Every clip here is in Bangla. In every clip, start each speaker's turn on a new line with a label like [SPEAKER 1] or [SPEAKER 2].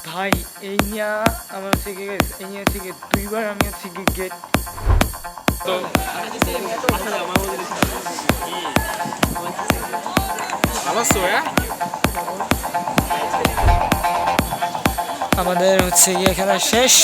[SPEAKER 1] ভাই এই নিয়ে আমার হচ্ছে গিয়ে এই নিয়ে হচ্ছে গিয়ে 2বার আমি হচ্ছে গিয়ে গেট তো আমাদের হচ্ছে গিয়ে খেলা শেষ।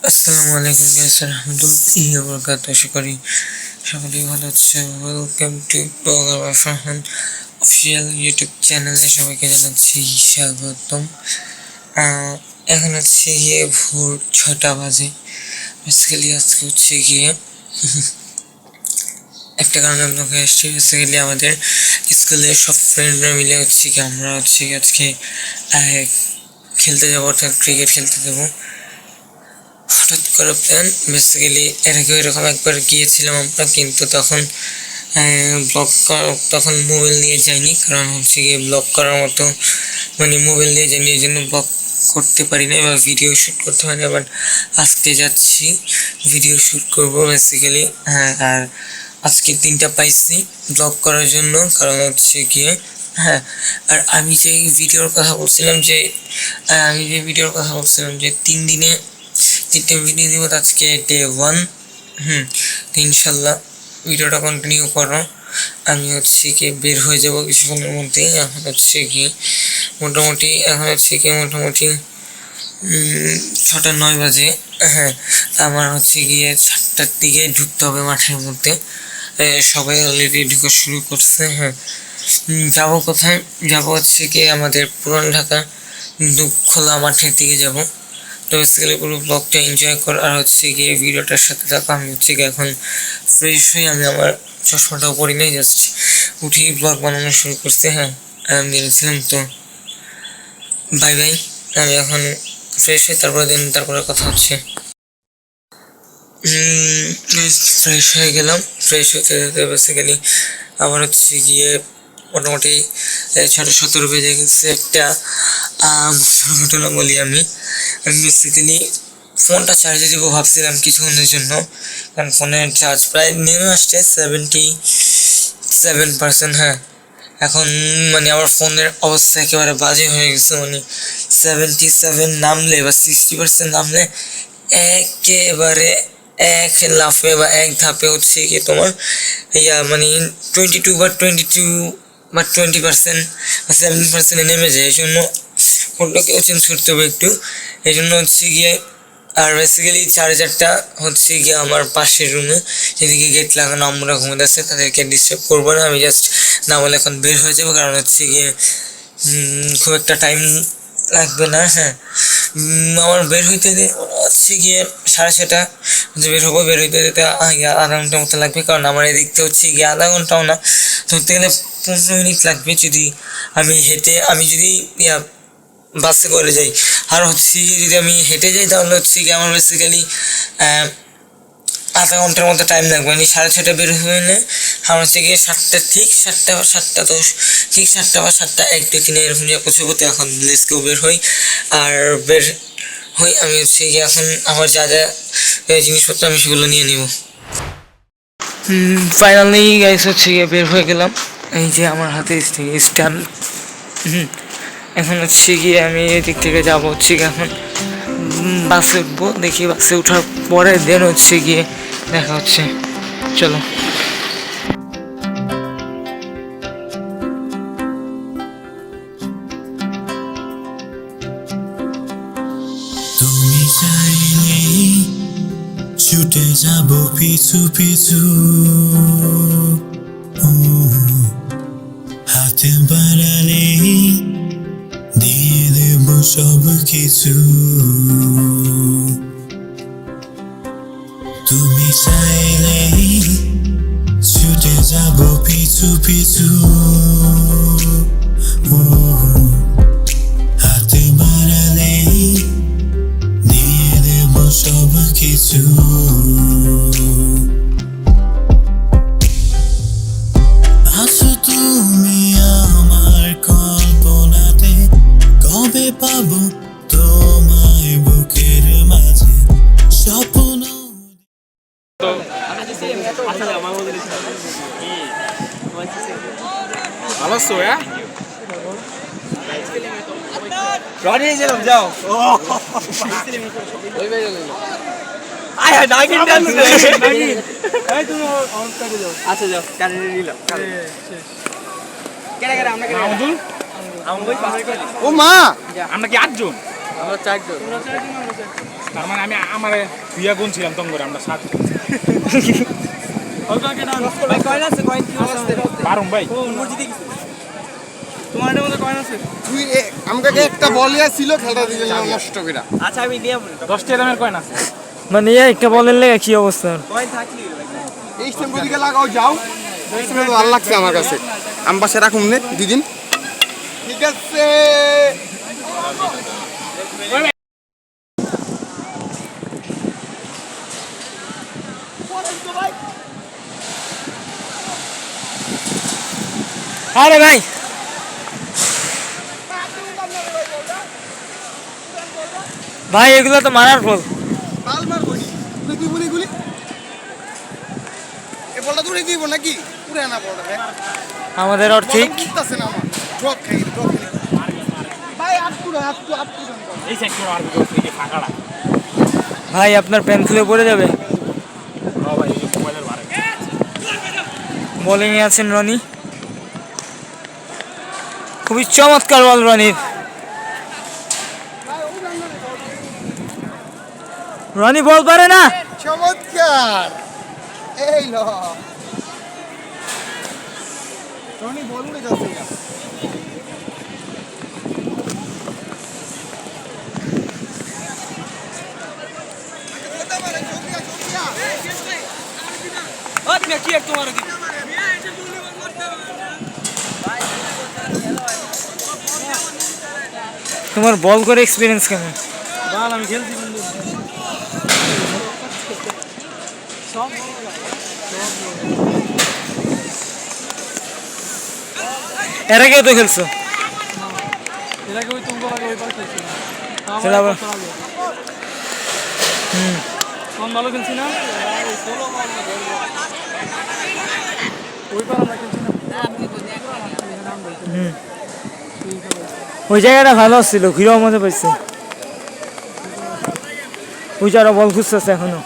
[SPEAKER 1] আসসালামু আলাইকুম গাইস, রাহমাতুল্লাহি ওয়া বারাকাতুহু। আশা করি সকলেই ভালো আছে। Welcome to blogger Farhan official YouTube চ্যানেলে সবাইকে জানাচ্ছি স্বাগতম। এখন হচ্ছে গিয়ে ভোর 6টা বাজে। বেসিক্যালি আজকে হচ্ছে গিয়ে একটা কারণে আপনাকে এসেছি। বেসিক্যালি আমাদের স্কুলের সব ফ্রেন্ডরা মিলে হচ্ছে কি আমরা হচ্ছে আজকে খেলতে যাবো, অর্থাৎ ক্রিকেট খেলতে যাবো। হঠাৎ করে প্ল্যান। বেসিক্যালি এর আগে এরকম একবার গিয়েছিলাম আমরা, কিন্তু তখন মোবাইল নিয়ে যাইনি, কারণ হচ্ছে গিয়ে ব্লগ করার মতো মানে মোবাইল নিয়ে যাইনি, এই জন্য ব্লগ করতে পারি না বা ভিডিও শ্যুট করতে পারি না। বাট আজকে যাচ্ছি, ভিডিও শ্যুট করবো বেসিক্যালি। আর আজকে 3টা পাইছি ব্লগ করার জন্য, কারণ হচ্ছে গিয়ে আর আমি যে ভিডিওর কথা বলছিলাম যে 3 দিনে 3টে ভিডিও দিব। আজকে ডে 1। তো ইনশাল্লাহ ভিডিওটা কন্টিনিউ করো। আমি হচ্ছে কি বের হয়ে যাব কিছুক্ষণের মধ্যেই। এখন হচ্ছে কি মোটামুটি 6টা 9 বাজে। আমার হচ্ছে গিয়ে 7টার দিকে ঢুকতে হবে মাঠের মধ্যে। সবাই অলরেডি ঢুকা শুরু করছে। যাবো কোথায়? যাবো হচ্ছে কি আমাদের পুরান ঢাকা খোলা মাঠের দিকে যাব। তো বেসিক্যালি পুরো ব্লগটা এনজয় কর, আর হচ্ছে গিয়ে ভিডিওটার সাথে থাকো। আমি হচ্ছে গিয়ে এখন ফ্রেশ হয়ে আমি আমার চশমাটাও পরি নাই, জাস্ট উঠি ব্লগ বানানো শুরু করতে। আমি বেরিয়েছিলাম। তো বাই বাই, আমি এখন ফ্রেশ হই, তারপরে কথা হচ্ছে। ফ্রেশ হয়ে গেলাম। ফ্রেশ হতে বেসিক্যালি আবার হচ্ছে গিয়ে মোটামুটি 6:17 বেজে গেছে। একটা ঘটনা বলি আমি বেসিক্যালি ফোনটা চার্জে দেবো ভাবছিলাম কিছুক্ষণের জন্য, কারণ ফোনের চার্জ প্রায় নেমে আসছে 77%। এখন মানে আমার ফোনের অবস্থা একেবারে বাজে হয়ে গেছে। মানে 77 নামলে বা 60% নামলে একেবারে এক লাফে বা এক ধাপে হচ্ছে কি তোমার মানে 22 বা 20% বা 7% নেমে যায়। এই জন্য ফোনটাকেও চেঞ্জ করতে হবে একটু। এই জন্য হচ্ছে গিয়ে আর বেসিক্যালি চার্জারটা হচ্ছে গিয়ে আমার পাশের রুমে, যেদিকে গেট লাগানো, আমরা ঘুমাতে আসছে, তাদেরকে ডিস্টার্ব করবো না। আমি জাস্ট না বলে এখন বের হয়ে যাবো, কারণ হচ্ছে গিয়ে খুব একটা টাইম লাগবে না। আমার বের হইতে হচ্ছে গিয়ে 6:30 বের হবো। বের হইতে যেতে আধা ঘন্টার মতো লাগবে, কারণ আমার এদিকতে হচ্ছে গিয়ে আধা ঘন্টাও না, ধরতে গেলে 15 মিনিট লাগবে যদি আমি যদি বাসে করে যাই। আর হচ্ছে গিয়ে যদি আমি হেঁটে যাই তাহলে হচ্ছে গিয়ে আমার বেসিক্যালি আধা ঘন্টার মতো টাইম লাগবে। মানে 6:30 বের হয়ে না, আমার হচ্ছে গিয়ে 7টা বা 7:10 ঠিক 7টা বা 7:01 2 3 এরকম যা পৌঁছবো। তো এখন লেসকেও বের হই। আর বের হই আমি হচ্ছে গিয়ে এখন আমার যা জিনিসপত্র আমি সেগুলো নিয়ে নিব। ফাইনালি গাইস হচ্ছে গিয়ে বের হয়ে গেলাম। এই যে আমার হাতে স্ট্যান্ড। এখন হচ্ছে গিয়ে আমি এদিক থেকে যাবো হচ্ছে গিয়ে এখন বাসে উঠবো। দেখি বাসে ওঠার পরে দেন হচ্ছে গিয়ে দেখা হচ্ছে। চলো।
[SPEAKER 2] তুমি চাইলে ছুটে যাব পিছু পিছু, হাতে বাড়ালে দিয়ে দেব সব কিছু। তুমি চাইলে ছুটে যাব পিছু পিছু, হাতে বাড়ালে দিয়ে দেব সব কিছু। আছো তুমি আমার কল্পনাতে, কবে পাবো তোমায় বুকের মাঝে।
[SPEAKER 3] করছো হ্যাঁ রনি যেরকম যাও ও আয় নাগিন ডান্স নাগিন এই তুমি অন করে দাও আচ্ছা যাও কানে নিলাম কেন কেন আমরা কেন আমাদুল আমরা ওই পাশে করি ও মা আমরা কি 8 জন আমরা 4 জন তার মানে আমি আমারে বিয়া গুণ ছিলাম তখন করে আমরা 7 জন ওকে কে ডান্স ভাই কয়ন আছে কয়ন কি আছে বারুম ভাই কোন জিতে গেছে তোমার এর মধ্যে কয়ন আছে
[SPEAKER 4] তুই আমাকে একটা বলিয়া ছিল খেলটা দিলেন নষ্ট করে
[SPEAKER 3] আচ্ছা আমি নিয়ে 10 টা দামের কয়ন আছে
[SPEAKER 1] মানে একটা বলের লেগে কি অবস্থা
[SPEAKER 3] কয়ন থাকলি
[SPEAKER 4] এই স্টেম্পো দিকে লাগাও যাও এই স্টেম্পো তো ভালো লাগছে আমার কাছে আমি পাশে রাখুন নে দুদিন ঠিক আছে
[SPEAKER 1] আরে ভাই ভাই এগুলো তো মারার ফল
[SPEAKER 4] তাল মার বলি তুই বলি গুলি এ বলটা দূরে দিব নাকি পুরো না বলটা রে
[SPEAKER 1] আমাদের ঠিক
[SPEAKER 4] আছে না আমার ড্রপ খাই ড্রপ খাই ভাই আটটু
[SPEAKER 3] এই সেক্টর আর ভিতর থেকে ফাঁকাড়া
[SPEAKER 1] ভাই আপনার পেন্সিলে পড়ে যাবে
[SPEAKER 3] হ্যাঁ ভাই এই মোবাইলের বারে
[SPEAKER 1] বোলিং এ আছেন রনি খুবই চমৎকার বল রনির রনি বল পারে না
[SPEAKER 4] চমৎকার এই ল টনি বল উড়ে যাচ্ছে এটা
[SPEAKER 3] তুমি কি এক তোমার কি
[SPEAKER 1] তোমার বল করে এক্সপিরিয়েন্স কেমন
[SPEAKER 3] বল আমি খেলছি বন্ধু
[SPEAKER 1] এর আগেও তো খেলছো
[SPEAKER 3] এটাকে ওই তুমি বলা ওই পার খেলছি
[SPEAKER 1] খেলা আবার
[SPEAKER 3] কোন ভালো খেলছি না ওই পার আমরা খেলছি না
[SPEAKER 1] ওই জায়গাটা ভালো ছিল ঘিরেও মজা পাইছে ওই যারা বল খুঁজতেছে এখনো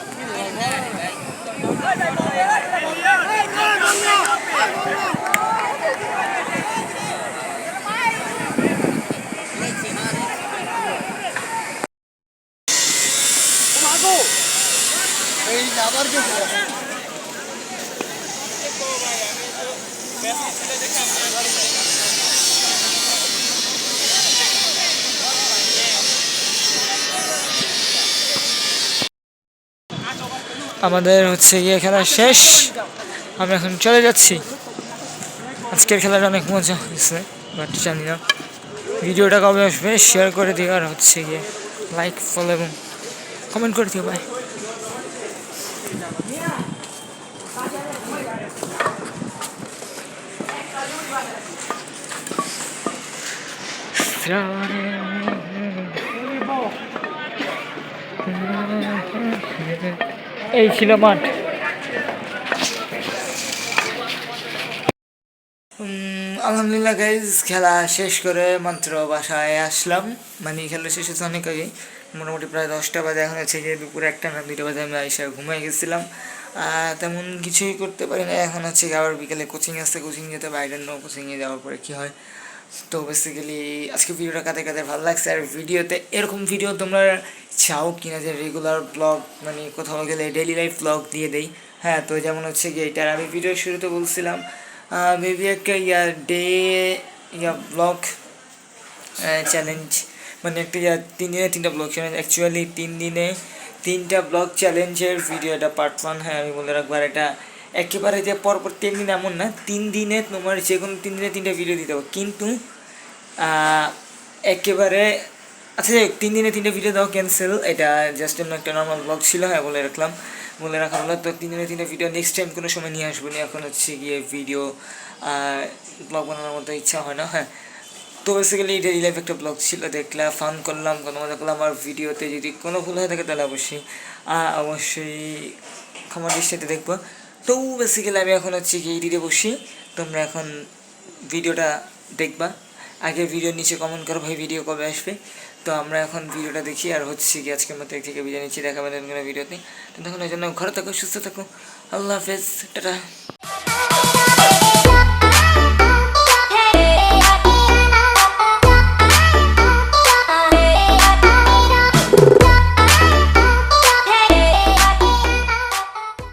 [SPEAKER 4] এই আবার কে
[SPEAKER 1] আমাদের হচ্ছে গিয়ে খেলা শেষ আমরা এখন চলে যাচ্ছি আজকের খেলাটা অনেক মজা হয়েছে বাট জানি না ভিডিওটা কবে আসবে শেয়ার করে দিও আর হচ্ছে গিয়ে লাইক ফলো এবং কমেন্ট করে দিও ভাই এই ছিল মাঠ আলহামদুলিল্লাহ গাইজ খেলা শেষ করে মাত্র বাসায় আসলাম মানে খেলা শেষ হচ্ছে অনেক আগে মোটামুটি প্রায় 10টা বাজে এখন হচ্ছে গিয়ে দুপুর 1টা না 2টা বাজে আমি আইসা ঘুমাই গেছিলাম তেমন কিছুই করতে পারি না এখন হচ্ছে আবার বিকেলে কোচিং আসতে কোচিং যেতে বাইরের নো কোচিংয়ে যাওয়ার পরে কী হয় তো বেসিক্যালি আজকে ভিডিওটা কাদের কাদের ভালো লাগছে আর ভিডিওতে এরকম ভিডিও তোমরা চাও কিনা যে রেগুলার ব্লগ মানে কোথাও গেলে ডেইলি লাইফ ব্লগ দিয়ে দেই হ্যাঁ তো যেমন হচ্ছে গিয়ে এটার আমি ভিডিওর শুরুতে বলছিলাম মেবি একটা ব্লগ চ্যালেঞ্জ মানে একটা 3 দিনে 3টা ব্লগ চ্যালেঞ্জ অ্যাকচুয়ালি 3 দিনে 3টা ব্লগ চ্যালেঞ্জের ভিডিও এটা পার্ট 1 হ্যাঁ আমি বলে রাখবো আর এটা একেবারে যে পরপর 3 দিন এমন না 3 দিনে তোমার যে কোনো 3 দিনে 3টা ভিডিও দিতে হবে কিন্তু একেবারে আচ্ছা 3 দিনে 3টা ভিডিও দাও ক্যান্সেল এটা জাস্ট অন্য একটা নর্মাল ব্লগ ছিল হ্যাঁ বলে রাখা হলো তো 3 দিনে 3টা ভিডিও নেক্সট টাইম কোনো সময় নিয়ে আসবো না এখন হচ্ছে গিয়ে ভিডিও ব্লগ বানানোর মতো ইচ্ছা হয় না হ্যাঁ তো বেসিক্যালি ডেইলি লাইফ একটা ব্লগ ছিল দেখলাম ফান করলাম কোনো মজা করলাম আর ভিডিওতে যদি কোনো ভুল হয়ে থাকে তাহলে অবশ্যই ক্ষমা দৃষ্টিতে দেখবো তো বেসিক্যালি আমি এখন হচ্ছে কি এডিটে বসি তোমরা এখন ভিডিওটা দেখবা। আগের ভিডিওর নিচে কমেন্ট করো ভাই ভিডিও কবে আসবে। তো আমরা এখন ভিডিওটা দেখি, আর হচ্ছে কি আজকের মতো থেকে বিদায় নিচ্ছি, দেখাবেন নতুন কোনো ভিডিওতে। তো তখন ওই জন্য ঘরে থাকো, সুস্থ থাকো, আল্লাহ হাফেজ, টাটা।